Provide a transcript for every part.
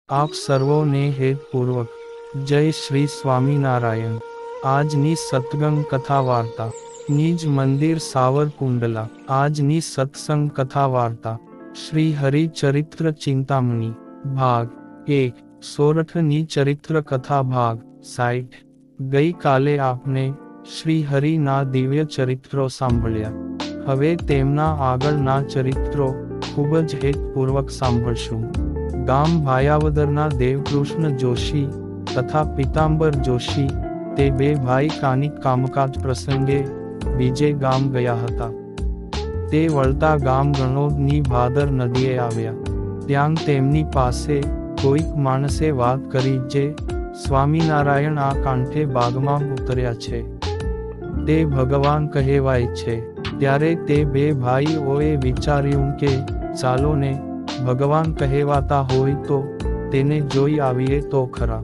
આપ સર્વોને હેતપૂર્વક જય શ્રી સ્વામિનારાયણ। આજની સત્સંગ કથા વાર્તા નિજ મંદિર સાવરકુંડલા। આજની સત્સંગ કથા વાર્તા શ્રી હરિચરિત્ર ચિંતામણી ભાગ 1 સોરઠની ચરિત્ર કથા ભાગ 60। ગઈ કાલે આપને શ્રી હરિના દિવ્ય ચરિત્રો સાંભળ્યા। હવે તેમના આગળના ચરિત્રો ખૂબ જ હેતપૂર્વક સાંભળશું। ગામ ભાયાવદરના દેવકૃષ્ણ જોશી તથા પિતાંબર જોશી તે બે ભાઈ કાનિક કામકાજ પ્રસંગે બીજે ગામ ગયા હતા। તે વળતા ગામ ગણોદની ભાદર નદીએ આવ્યા। ત્યાં તેમની પાસે કોઈક માણસે વાત કરી જે સ્વામિનારાયણ આ કાંઠે બાગમાં ઉતર્યા છે, તે ભગવાન કહેવાય છે। ત્યારે તે બે ભાઈઓએ વિચાર્યું કે ચાલો ને, ભગવાન કહેવાતા હોય તો તેને જોઈ આવીએ તો ખરા।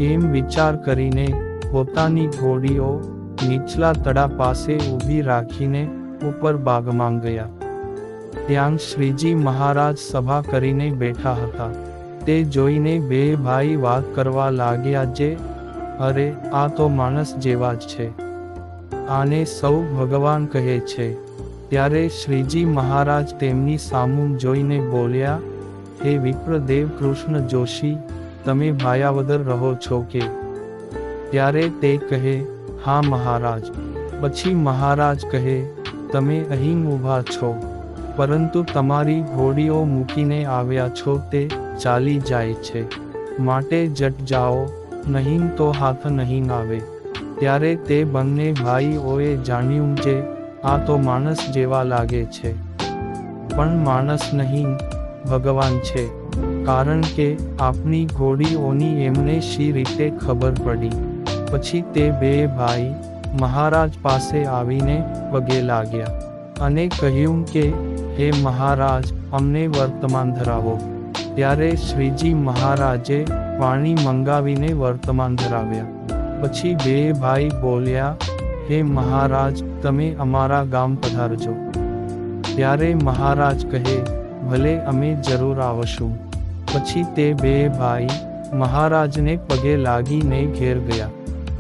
એમ વિચાર કરીને પોતાની ઘોડીઓ નીચલા તળા પાસે ઊભી રાખીને ઉપર બાગમાં ગયા। ત્યાં શ્રીજી મહારાજ સભા કરીને બેઠા હતા। તે જોઈને બે ભાઈ વાત કરવા લાગ્યા જે અરે, આ તો માણસ જેવા જ છે, આને સૌ ભગવાન કહે છે। ત્યારે શ્રીજી મહારાજ તેમની સામું જોઈને બોલ્યા, હે વિપ્ર દેવકૃષ્ણ જોશી, તમે ભાયાવદર રહો છો કે? ત્યારે તે કહે, હા મહારાજ। પછી મહારાજ કહે, તમે અહીં ઊભા છો, પરંતુ તમારી ઘોડીઓ મૂકીને આવ્યા છો તે ચાલી જાય છે, માટે જટ જાઓ, નહીં તો હાથ નહીં આવે। ત્યારે તે બંને ભાઈઓએ જાણ્યું જે આ તો માણસ જેવા લાગે છે, પણ માણસ નહીં, ભગવાન છે, કારણ કે આપની ઘોડીઓની એમને શી રીતે ખબર પડી। પછી તે બે ભાઈ મહારાજ પાસે આવીને પગે લાગ્યા અને કહ્યું કે હે મહારાજ, અમને વર્તમાન ધરાવો। ત્યારે શ્રીજી મહારાજે પાણી મંગાવીને વર્તમાન ધરાવ્યા। પછી બે ભાઈ બોલ્યા, હે મહારાજ, તમે અમારા ગામ પધારજો। ત્યારે મહારાજ કહે, ભલે, અમે જરૂર આવશું। પછી તે બે ભાઈ મહારાજને પગે લાગીને ઘેર ગયા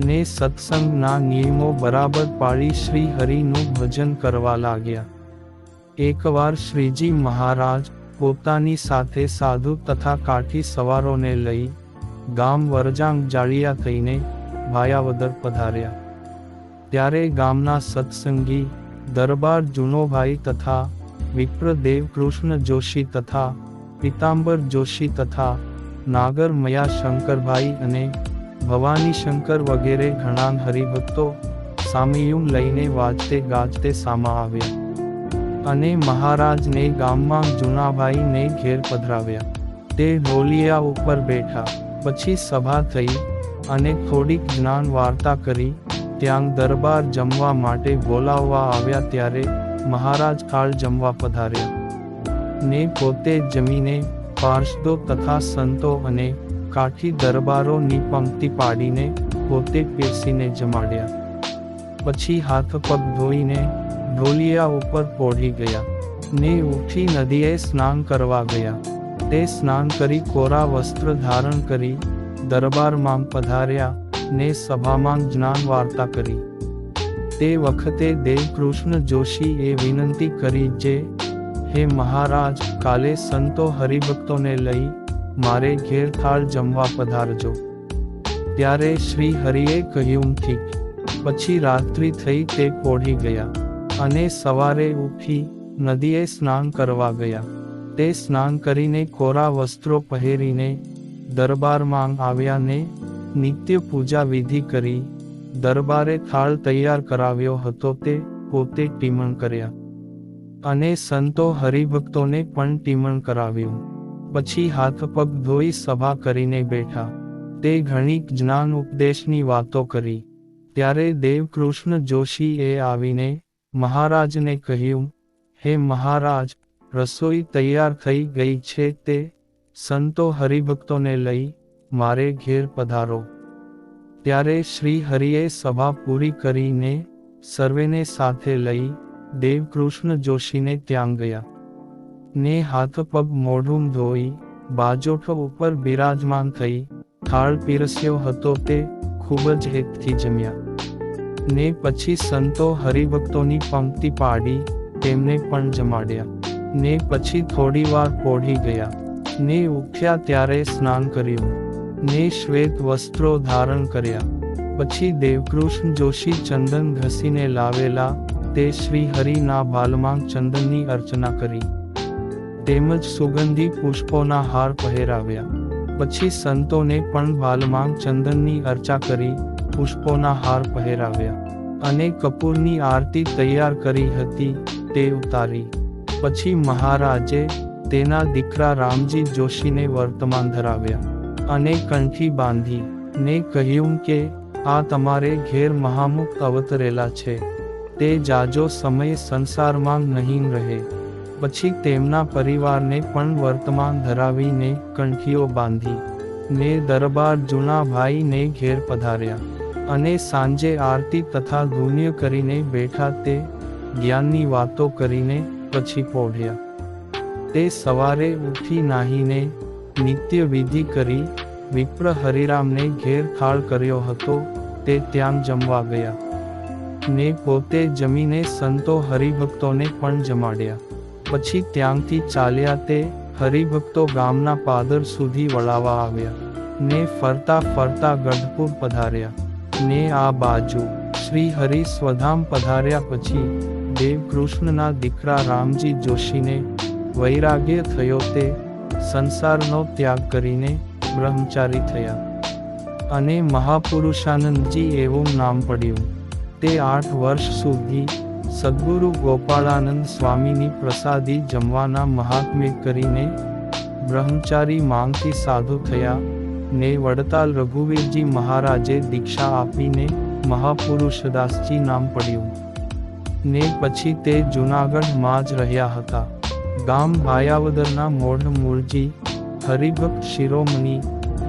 ને સત્સંગના નિયમો બરાબર પાળી શ્રી હરિનું ભજન કરવા લાગ્યા। એકવાર શ્રીજી મહારાજ પોતાની સાથે સાધુ તથા કાઠી સવારોને લઈ ગામ વરજાંગ જાળિયા થઈને ભાયાવદર પધાર્યા। ત્યારે ગામના સત્સંગી દરબાર જુનોભાઈ તથા વિપ્ર દેવકૃષ્ણ જોશી તથા પિતાંબર જોશી તથા નાગર મયા શંકરભાઈ અને ભવાની શંકર વગેરે ઘણા હરિભક્તો સામૈયું લઈને વાજતે ગાજતે સામા આવ્યા અને મહારાજને ગામમાં જુનાભાઈને ઘેર પધરાવ્યા। તે ઢોલિયા ઉપર બેઠા। પછી સભા થઈ અને થોડીક જ્ઞાન વાર્તા કરી। ત્યાં દરબાર જમવા માટે બોલાવવા આવ્યા ત્યારે મહારાજ કાળ જમવા પધાર્યા ને પોતે જમીને પાર્ષદો તથા સંતો અને કાઠી દરબારોની પંક્તિ પાડીને પોતે પીરસીને જમાડ્યા। પછી હાથ પગ ધોઈને ઢોલિયા ઉપર પોઢી ગયા ને ઉઠી નદીએ સ્નાન કરવા ગયા। તે સ્નાન કરી કોરા વસ્ત્ર ધારણ કરી દરબારમાં પધાર્યા ને સભામાં જ્ઞાન વાર્તા કરી। તે વખતે દેવકૃષ્ણ જોશીએ વિનંતી કરી જે હે મહારાજ, કાલે સંતો હરિભક્તોને લઈ મારે ઘેર થાળ જમવા પધારજો। ત્યારે શ્રી હરિએ કહ્યું ઠીક। પછી રાત્રિ થઈ તે પોઢી ગયા અને સવારે ઉઠી નદીએ સ્નાન કરવા ગયા। તે સ્નાન કરીને કોરા વસ્ત્રો પહેરીને દરબારમાં આવ્યા ને નિત્ય પૂજા વિધિ કરી દરબારે થાળ તૈયાર કરાવ્યો હતો તે પોતે ટીમણ કર્યા અને સંતો હરિભક્તોને પણ ટીમણ કરાવ્યું। પછી હાથ પગ ધોઈ સભા કરીને બેઠા। તે ઘણીક જ્ઞાન ઉપદેશની વાતો કરી। ત્યારે દેવકૃષ્ણ જોશીએ આવીને મહારાજને કહ્યું, હે મહારાજ, રસોઈ તૈયાર થઈ ગઈ છે, તે સંતો હરિભક્તોને લઈ મારે ઘેર પધારો। ત્યારે શ્રી હરિએ સભા પૂરી કરીને સર્વેને સાથે લઈ દેવકૃષ્ણ જોશીને ત્યાં ગયા ને હાથ પગ મોઢું ધોઈ બાજોઠ ઉપર બિરાજમાન થઈ થાળ પીરસ્યો હતો તે ખૂબ જ હેતથી જમ્યા ને પછી સંતો હરિભક્તોની પંક્તિ પાડી તેમને પણ જમાડ્યા ને પછી થોડીવાર પોઢી ગયા ને ઉઠ્યા ત્યારે સ્નાન કર્યું ને શ્વેત વસ્ત્રો ધારણ કર્યા પછી દેવકૃષ્ણ જોશી ચંદન ઘસીને લાવેલા તે શ્રી હરિના ભાલમાં ચંદનની અર્ચના કરી તેમજ સુગંધી પુષ્પોના હાર પહેરાવ્યા પછી સંતોને પણ ભાલમાં ચંદનની અર્ચા કરી પુષ્પોના હાર પહેરાવ્યા અને કપૂરની આરતી તૈયાર કરી હતી તે ઉતારી પછી મહારાજે તેના દીકરા રામજી જોશીને વર્તમાન ધરાવ્યા અને કંઠી બાંધી ને કહ્યું કે આ તમારે ઘેર મહામુક્ત અવતરેલા છે તે જાજો સમય સંસારમાં નહીં રહે પછી તેમના પરિવારને પણ વર્તમાન ધરાવીને કંઠીઓ બાંધી ને દરબાર જૂના ભાઈને ઘેર પધાર્યા અને સાંજે આરતી તથા ધૂન્ય કરીને બેઠા તે જ્ઞાનની વાતો કરીને પછી પોઢ્યા તે સવારે ઉઠી નાહીને નિત્ય વિધિ કરી વિપ્ર હરિરામને ઘેર થાળ કર્યો હતો તે ત્યાં જમવા ગયા ને પોતે જમીને સંતો હરિભક્તોને પણ જમાડ્યા પછી ત્યાંથી ચાલ્યા તે હરિભક્તો ગામના પાદર સુધી વળાવા આવ્યા ને ફરતા ફરતા ગઢપુર પધાર્યા ને આ બાજુ શ્રી હરિ સ્વધામ પધાર્યા પછી દેવકૃષ્ણના દીકરા રામજી જોશીને વૈરાગ્ય થયો તે સંસારનો ત્યાગ કરીને બ્રહ્મચારી થયા અને મહાપુરુષાનંદજી એવું નામ પડ્યું તે 8 વર્ષ સુધી સદ્ગુરુ ગોપાળાનંદ સ્વામીની પ્રસાદી જમવાના મહાત્મ્ય કરીને બ્રહ્મચારી માંગથી સાધુ થયા ને વડતાલ રઘુવીરજી મહારાજે દીક્ષા આપીને મહાપુરુષદાસજી નામ પડ્યું ને પછી તે જૂનાગઢમાં જ રહ્યા હતા ગામ ભાયાવદરના મોઢ મૂળજી હરિભક્ત શિરોમણી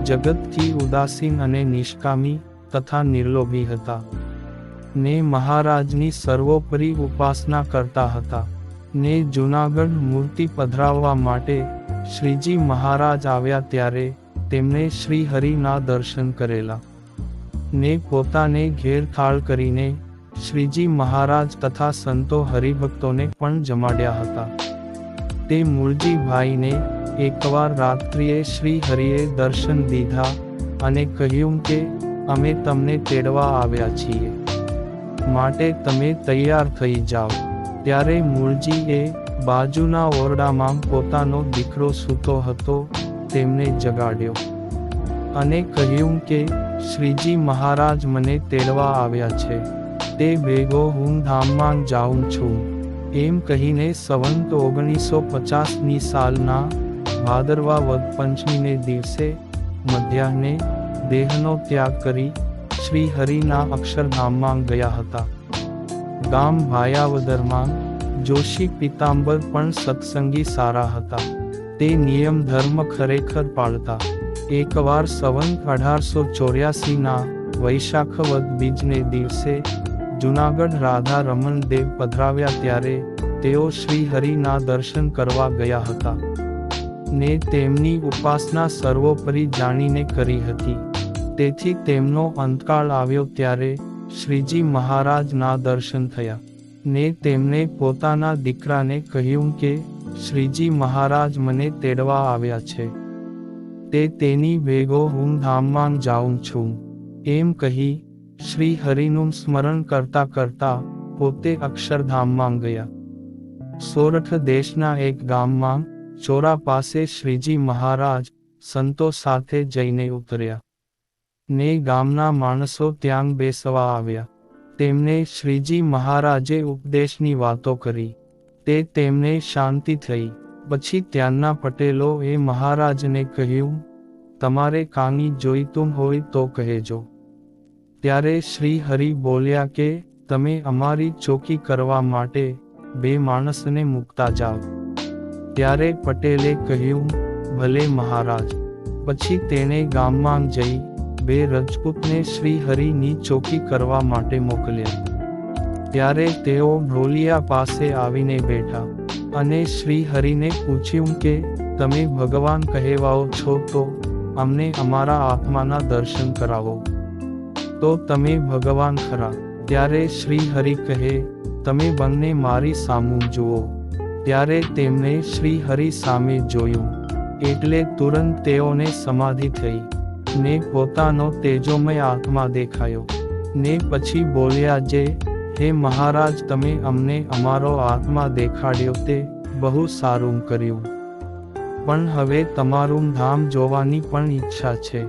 જગતથી ઉદાસીન અને નિષ્કામી તથા નિર્લોભી હતા ને મહારાજની સર્વોપરી ઉપાસના કરતા હતા ને જૂનાગઢ મૂર્તિ પધરાવવા માટે શ્રીજી મહારાજ આવ્યા ત્યારે તેમણે શ્રી હરિના દર્શન કરેલા ને પોતાને ઘેર થાળ કરીને શ્રીજી મહારાજ તથા સંતો હરિભક્તોને પણ જમાડ્યા હતા તે મૂળજી ભાઈને એકવાર રાત્રિએ શ્રી હરિએ દર્શન દીધા અને કહ્યું કે અમે તમને તેડવા આવ્યા છીએ માટે તમે તૈયાર થઈ જાઓ ત્યારે મૂળજીએ બાજુના ઓરડામાં પોતાનો દીકરો સૂતો હતો તેમને જગાડ્યો અને કહ્યું કે શ્રીજી મહારાજ મને તેડવા આવ્યા છે તે ભેગો હું ધામમાં જાઉં છું એમ કહીને સંવંત 1950ની સાલના ભાદરવા વદ પંચમીને દિવસે મધ્યાહ્ને દેહનો ત્યાગ કરી શ્રી હરિના અક્ષરધામમાં ગયા હતા ગામ ભાયાવદરમાં જોશી પિતાંબર પણ સત્સંગી સારા હતા તે નિયમ ધર્મ ખરેખર પાળતા એકવાર સંવંત 1884ના વૈશાખ વદ બીજને દિવસે જૂનાગઢ રાધા રમણ દેવ પધરાવ્યા ત્યારે તેઓ શ્રી હરિના દર્શન કરવા ગયા હતા ને તેમની ઉપાસના સર્વોપરી જાણીને કરી હતી તેથી તેમનો અંતકાળ આવ્યો ત્યારે શ્રીજી મહારાજના દર્શન થયા ને તેમને પોતાના દીકરાને કહ્યું કે શ્રીજી મહારાજ મને તેડવા આવ્યા છે તે તેની ભેગો હું ધામમાં જાઉં છું એમ કહી શ્રી હરિનું સ્મરણ કરતા કરતા પોતે અક્ષરધામમાં ગયા સોરઠ દેશના એક ગામમાં ચોરા પાસે શ્રીજી મહારાજ સંતો સાથે જઈને ઉતર્યા ને ગામના માણસો ત્યાં બેસવા આવ્યા તેમને શ્રીજી મહારાજે ઉપદેશની વાતો કરી તે તેમને શાંતિ થઈ પછી ત્યાંના પટેલો એ મહારાજને કહ્યું તમારે કાંઈ જોઈતું હોય તો કહેજો ત્યારે શ્રી હરિ બોલ્યા કે તમે અમારી ચોકી કરવા માટે 2 માણસને મૂકતા જાઓ ત્યારે પટેલે કહ્યું ભલે મહારાજ પછી તેણે ગામમાં જઈ 2 રજપૂતને શ્રી હરિની ચોકી કરવા માટે મોકલ્યા ત્યારે તેઓ ઢોલિયા પાસે આવીને બેઠા અને શ્રી હરિને પૂછ્યું કે તમે ભગવાન કહેવાઓ છો તો અમને અમારા આત્માના દર્શન કરાવો. તો તમે ભગવાન ખરા. ત્યારે શ્રી હરિ કહે, તમે બંને મારી સામું જુઓ. ત્યારે તેમણે શ્રી હરિ સામે જોયું, એટલે તુરંત તેઓને સમાધિ થઈ, ને પોતાનો તેજોમય આત્મા દેખાયો. ને પછી બોલ્યા જે, હે મહારાજ, તમે અમને અમારો આત્મા દેખાડ્યો તે બહુ સારું કર્યું. પણ હવે તમારું ધામ જોવાની પણ ઈચ્છા છે,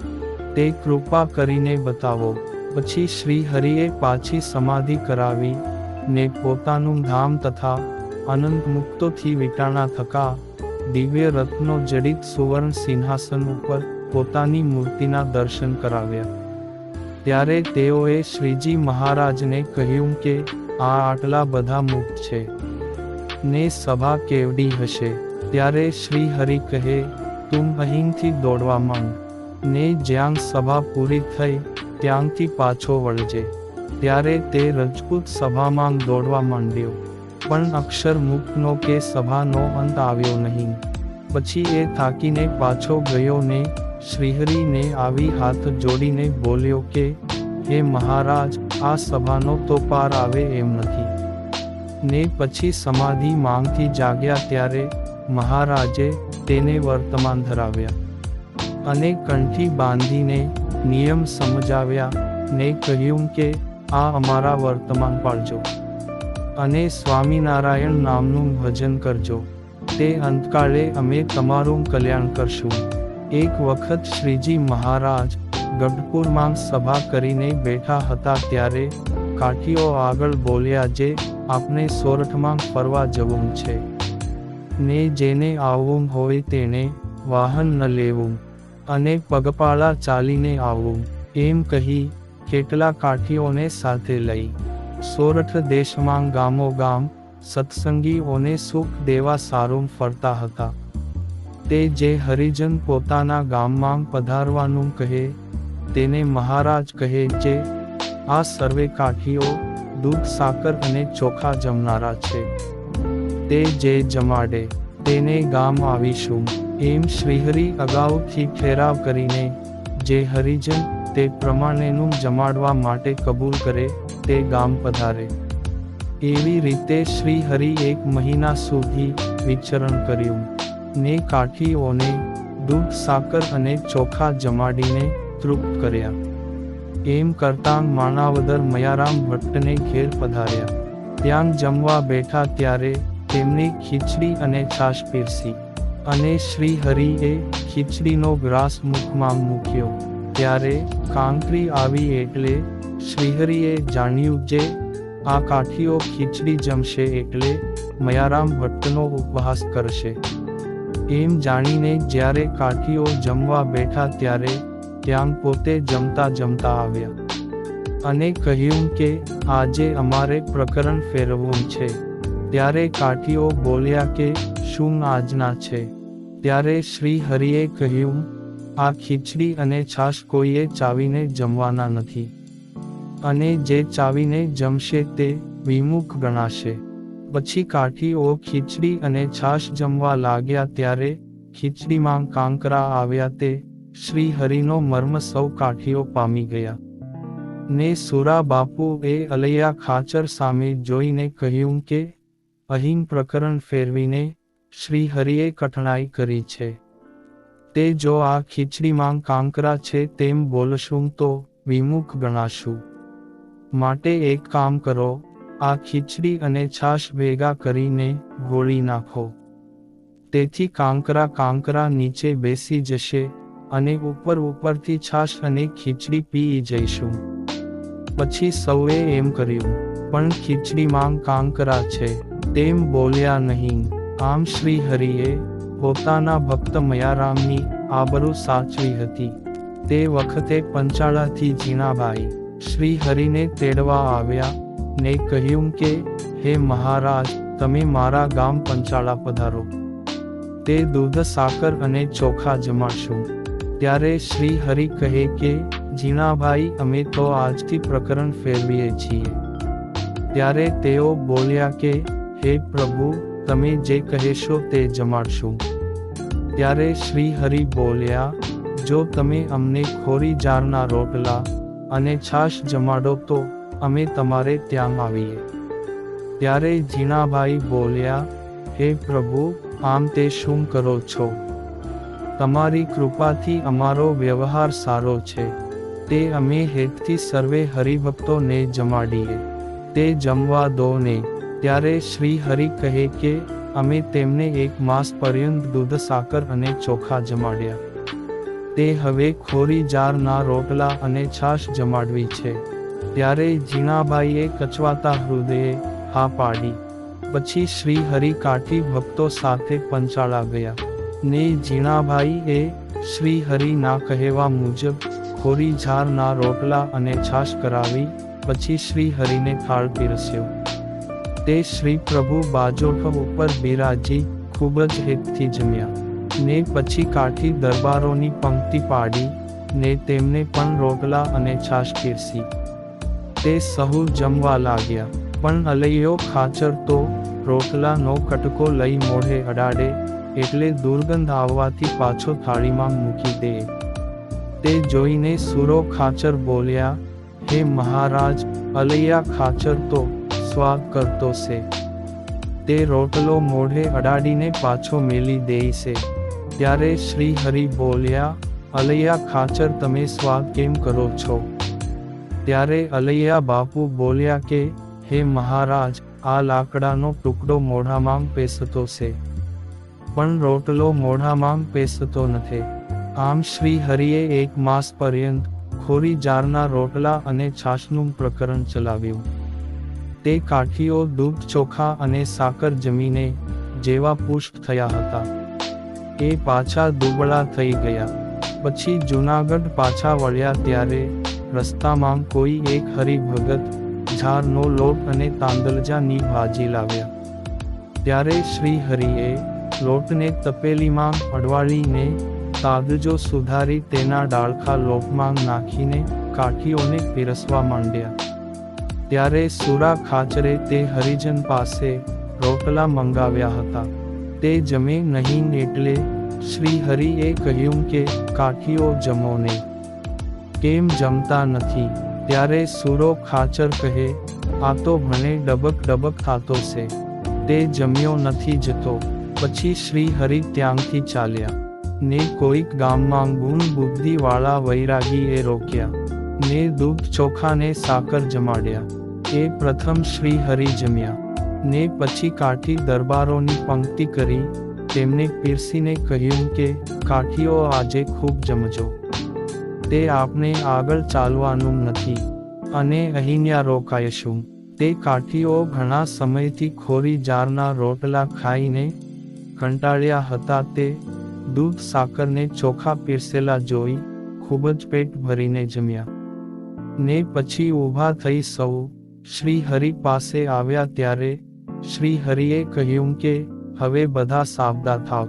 તે કૃપા કરીને બતાવો. પછી શ્રી હરિએ પાછી સમાધિ કરાવી, ને પોતાનું ધામ તથા અનંત મુક્તોથી વીંટાણા થકા દિવ્ય રત્નો જડિત સુવર્ણ સિંહાસન ઉપર પોતાની મૂર્તિના દર્શન કરાવ્યા. ત્યારે તેઓએ શ્રીજી મહારાજને કહ્યું કે આ આટલા બધા મુક્ત છે, ને સભા કેવડી હશે. ત્યારે શ્રી હરિ કહે, તું અહીંથી દોડવા માંડ, ને જ્યાં સભા પૂરી થઈ ત્યાંથી પાછો વળજે. ત્યારે તે રજપૂત સભામાં દોડવા માંડ્યો, પણ અક્ષર મુક્તનો કે સભાનો અંત આવ્યો નહીં. પછી એ થાકીને પાછો ગયો ને શ્રીહરિને આવી હાથ જોડીને બોલ્યો કે, હે મહારાજ, આ સભાનો તો પાર આવે એમ નથી. ને પછી સમાધિ માંગથી જાગ્યા ત્યારે મહારાજે તેને વર્તમાન ધરાવ્યા, અને કંઠી બાંધીને નિયમ સમજાવ્યા, ને કહ્યું કે આ અમારા વર્તમાન પાળજો, અને સ્વામિનારાયણ નામનું ભજન કરજો. તે અંતકાળે અમે તમારું કલ્યાણ કરશું. એક વખત શ્રીજી મહારાજ ગઢપુરમાં સભા કરીને બેઠા હતા ત્યારે કાઠીઓ આગળ બોલ્યા જે, આપણે સોરઠમાં ફરવા જવું છે, ને જેને આવવું હોય તેને વાહન ન લેવું, અને પગપાળા ચાલીને આવવું. એમ કહી કેટલા કાઠીઓને સાથે લઈ સોરઠ દેશમાં ગામો ગામ સત્સંગીઓને સુખ દેવા સારું ફરતા હતા. તે જે હરિજન પોતાના ગામમાં પધારવાનું કહે તેને મહારાજ કહે જે, આ સર્વે કાઠીઓ દૂધ સાકર અને ચોખા જમનારા છે. તે જે જમાડે તેને ગામ આવીશું. એમ શ્રીહરિ અગાઉથી ઠેરાવ કરીને જે હરિજન તે પ્રમાણેનું જમાડવા માટે કબૂલ કરે તે ગામ પધારે. એવી રીતે શ્રી હરિ 1 મહિના સુધી વિચરણ કર્યું, ને કાઠીઓને દૂધ સાકર અને ચોખા જમાડીને તૃપ્ત કર્યા. એમ કરતાં માણાવદર મયારામ ભટ્ટને ઘેર પધાર્યા. ત્યાં જમવા બેઠા ત્યારે તેમને ખીચડી અને છાશ પીરસી, અને શ્રી હરિએ ખીચડીનો ગ્રાસ મુખમાં મૂક્યો. ત્યારે કાંકરી આવી એટલે શ્રીહરિએ જાણ્યું જે આ કાઠીઓ ખીચડી જમશે એટલે મયારામ ભટ્ટનો ઉપહાસ કરશે. એમ જાણીને જ્યારે કાઠીઓ જમવા બેઠા ત્યારે ત્યાં પોતે જમતા જમતા આવ્યા, અને કહ્યું કે આજે અમારે પ્રકરણ ફેરવવું છે. ત્યારે કાઠીઓ બોલ્યા કે શું આજના છે? ત્યારે શ્રી હરિએ કહ્યું, આ ખીચડી અને છાશ કોઈએ ચાવીને જમવાના નથી, અને જે ચાવીને જમશે તે વિમુખ ગણાશે. પછી કાઠીઓ ખીચડી અને છાશ જમવા લાગ્યા ત્યારે ખીચડીમાં કાંકરા આવ્યા. તે શ્રી હરિનો મર્મ સૌ કાઠીઓ પામી ગયા. ને સુરા બાપુએ અલૈયા ખાચર સામે જોઈને કહ્યું કે અહીં પ્રકરણ ફેરવીને શ્રી હરિએ કઠણાઈ કરી છે. તે જો આ ખીચડીમાં કાંકરા છે તેમ બોલશું તો વિમુખ ગણાશું. માટે એક કામ કરો, આ ખીચડી અને છાશ ભેગા કરીને ગોળી નાખો. તેથી કાંકરા નીચે બેસી જશે, અને ઉપરથી છાશ અને ખીચડી પી જઈશું. પછી સૌએ એમ કર્યું, પણ ખીચડીમાં કાંકરા છે તેમ બોલ્યા નહીં. આમ શ્રી હરિએ પોતાના ભક્ત મયારામની આબરૂ સાચવી હતી. તે વખતે પંચાળાથી જીણાભાઈ શ્રી હરિને તેડવા આવ્યા, ને કહ્યું કે હે મહારાજ, તમે મારા ગામ પંચાળા પધારો, તે દૂધ સાકર અને ચોખા જમાડશું. ત્યારે શ્રી હરિ કહે કે જીણાભાઈ, અમે તો આજથી પ્રકરણ ફેરવીએ છીએ. ત્યારે તેઓ બોલ્યા કે હે પ્રભુ, તમે જે કહેશો તે જમાડશું. ત્યારે શ્રી હરિ બોલ્યા, જો તમે અમને ખોરી જારના રોટલા અને છાશ જમાડો તો અમે તમારે ત્યાં આવીએ. ત્યારે જીણાભાઈ બોલ્યા, હે પ્રભુ, આમ તે શું કરો છો? તમારી કૃપાથી અમારો વ્યવહાર સારો છે, તે અમે હેતથી સર્વે હરિભક્તોને જમાડીએ, તે જમવા દો ને. ત્યારે શ્રી હરિ કહે કે અમે તેમને 1 માસ પર્યંત દૂધ સાકર અને ચોખા જમાડ્યા, તે હવે ખોરી જારના રોટલા અને છાશ જમાડવી છે. ત્યારે જીણાભાઈએ કચવાતા હૃદયે હા પાડી. પછી શ્રી હરિ કાઠી ભક્તો સાથે પંચાળા ગયા ને જીણાભાઈએ શ્રી હરિના કહેવા મુજબ ખોરી જારના રોટલા અને છાશ કરાવી. પછી શ્રી હરિને થાળ પીરસ્યો. તે શ્રી પ્રભુ બાજોઠ ઉપર બિરાજી ખૂબ જ હેતથી જમ્યા ને પછી કાઠી દરબારોની પંક્તિ પાડી ને તેમને પણ રોટલા અને છાશ પીરસી. તે સહુ જમવા લાગ્યા, પણ અલૈયો ખાચર તો રોટલાનો કટકો લઈ મોઢે અડાડે એટલે દુર્ગંધ આવવાથી પાછો થાળીમાં મૂકી દે. તે જોઈને સુરો ખાચર બોલ્યા, હે મહારાજ, અલૈયા ખાચર તો સ્વાદ કરતો છે, તે રોટલો મોઢે અડાડીને પાછો મેલી દે છે. ત્યારે શ્રી હરિ બોલ્યા, અલૈયા ખાચર તમે સ્વાદ કેમ કરો છો? ત્યારે અલૈયા બાપુ બોલ્યા કે હે મહારાજ, આ લાકડાનો ટુકડો મોઢામાં પેસતો છે, પણ રોટલો મોઢામાં પેસતો નથી. આમ શ્રી હરિએ 1 માસ પર્યંત ખોરી જારના રોટલા અને છાશનું પ્રકરણ ચલાવ્યું. તે કાઠીઓ દૂધ ચોખા અને સાકર જમીને જેવા પુષ્ટ થયા હતા, એ પાછા દુબળા થઈ ગયા. પછી જૂનાગઢ પાછા વળ્યા ત્યારે રસ્તામાં કોઈ એક હરિભગત ઝારનો લોટ અને તાંદલજાની ભાજી લાવ્યા. ત્યારે શ્રી હરિએ લોટને તપેલીમાં અડવાળીને તાદજો સુધારી તેના ડાળખા લોટમાં નાખીને કાઠીઓને પીરસવા માંડ્યા. ત્યારે સુરા ખાચરે તે હરિજન પાસે રોટલા મંગાવ્યા હતા, તે જમે નહીં એટલે શ્રી હરિએ કહ્યું કે કાઠીઓ જમો ને, કેમ જમતા નથી? ત્યારે સુરો ખાચર કહે, આ તો ભણે ડબક ડબક થાતો છે, તે જમ્યો નથી જતો. પછી શ્રી હરિ ત્યાંથી ચાલ્યા ને કોઈક ગામમાં ગુણ બુદ્ધિવાળા વૈરાગીએ રોક્યા ને દૂધ ચોખાને સાકર જમાડ્યા. એ પ્રથમ શ્રી હરિ જમ્યા ને પછી કાઠી દરબારોની પંક્તિ કરી તેમને પીરસીને કહ્યું કે કાઠીઓ આજે ખૂબ જમજો, તે આપણે આગળ ચાલવાનું નથી અને અહીંયા રોકાઈશું. તે કાઠીઓ ઘણા સમયથી ખોરી જારના રોટલા ખાઈને કંટાળ્યા હતા, તે દૂધ સાકરને ચોખા પીરસેલા જોઈ ખૂબ જ પેટ ભરીને જમ્યા ને પછી ઊભા થઈ સૌ શ્રી હરિ પાસે આવ્યા. ત્યારે શ્રી હરિએ કહ્યું કે હવે બધા સાબદા થાવ,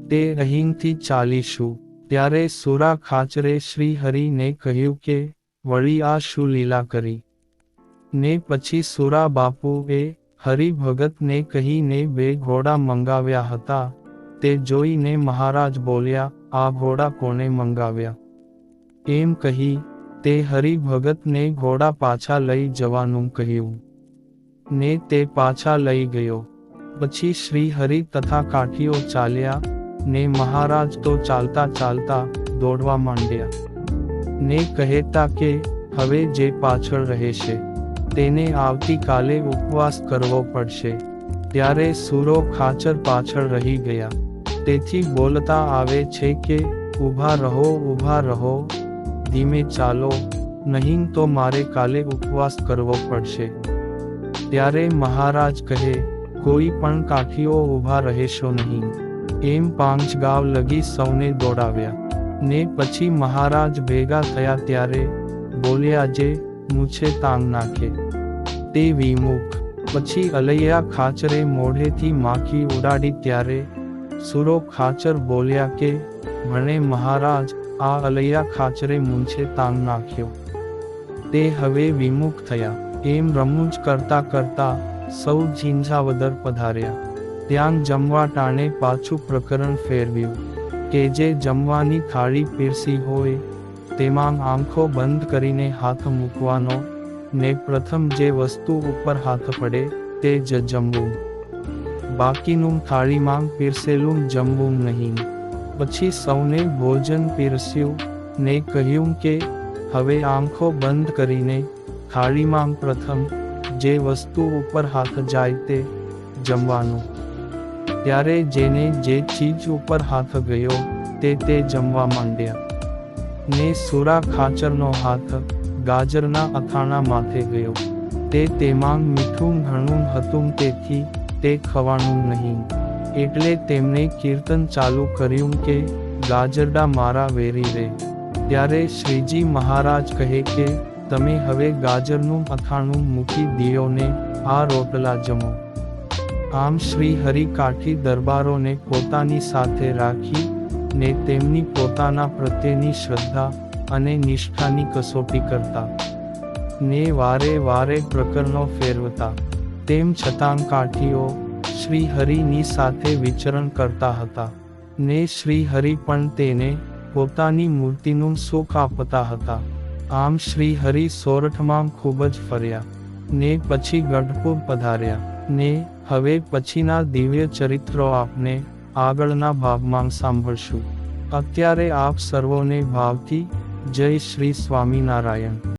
તે અહીંથી ચાલીશું. ત્યારે સુરા ખાચરે શ્રી હરિને કહ્યું કે વળી આ શું લીલા કરી? ને પછી સુરા બાપુએ હરિભગતને કહીને 2 ઘોડા મંગાવ્યા હતા. તે જોઈને મહારાજ બોલ્યા, આ ઘોડા કોણે મંગાવ્યા? એમ કહી તે હરિભગતને ઘોડા પાછા લઈ જવાનું કહ્યું ને તે પાછા લઈ ગયો. પછી શ્રી હરિ તથા કાઠીઓ ચાલ્યા ને મહારાજ તો ચાલતા ચાલતા દોડવા માંડ્યા ને કહેતા કે હવે જે પાછળ રહેશે તેને આવતીકાલે ઉપવાસ કરવો પડશે. ત્યારે સુરો ખાચર પાછળ રહી ગયા, તેથી બોલતા આવે છે કે ઊભા રહો, ધીમે ચાલો, નહીં તો મારે કાલે ઉપવાસ કરવો પડશે. ત્યારે મહારાજ કહે, કોઈ પણ કાઠીઓ ઊભા રહેશો નહીં. એમ 5 ગાવ લગી સૌને દોડાવ્યા ને પછી મહારાજ ભેગા થયા ત્યારે બોલ્યા, જે મૂછે તાંગ નાખે તે વિમુખ. પછી અલૈયા ખાચરે મોઢેથી માખી ઉડાડી ત્યારે સુરો ખાચર બોલ્યા કે ભણે મહારાજ, આ અલૈયા ખાચરે મૂછે તાંગ નાખ્યો, તે હવે વિમુખ થયા. એમ રમૂજ કરતા કરતા સૌ ઝીંઝાવદર પધાર્યા. ત્યાં જમવા ટાણે પાછું પ્રકરણ ફેરવ્યું કે જે જમવાની થાળી પીરસી હોય તેમાં આંખો બંધ કરીને હાથ મૂકવાનો ને પ્રથમ જે વસ્તુ ઉપર હાથ પડે તે જ જમવું, બાકીનું થાળીમાં પીરસેલું જમવું નહીં. પછી સૌને ભોજન પીરસ્યું ને કહ્યું કે હવે આંખો બંધ કરીને થાળીમાં પ્રથમ જે વસ્તુ ઉપર હાથ જાય તે જમવાનું. ત્યારે જેને જે ચીજ ઉપર હાથ ગયો તે જમવા માંડ્યા. ને સુરા ખાચરનો હાથ ગાજરના અથાણા માથે ગયો. તેમાં મીઠું ઘણું હતું તેથી તે ખવાનું નહીં. એટલે તેમણે કીર્તન ચાલુ કર્યું કે ગાજરડા મારા વેરી રે. ત્યારે શ્રીજી મહારાજ કહે કે તમે હવે ગાજરનું અથાણું મૂકી દિયો ને આ રોટલા જમો. આમ શ્રી હરિ કાઠી દરબારોને પોતાની સાથે રાખી ને તેમની પોતાના પ્રત્યેની શ્રદ્ધા અને નિષ્ઠાની કસોટી કરતા ને વારે વારે પ્રકરણો ફેરવતા. તેમ છતાં કાઠીઓ શ્રી હરિની સાથે વિચરણ કરતા હતા ને શ્રી હરિ પણ તેને પોતાની મૂર્તિનું સુખ આપતા હતા. આમ શ્રી હરિ સોરઠમાં ખૂબ જ ફર્યા ને પછી ગઢપુર પધાર્યા ને હવે પછીના દિવ્ય ચરિત્રો આપને આગળના ભાગમાં સાંભળશું. અત્યારે આપ સર્વોને ભાવથી જય શ્રી સ્વામિનારાયણ.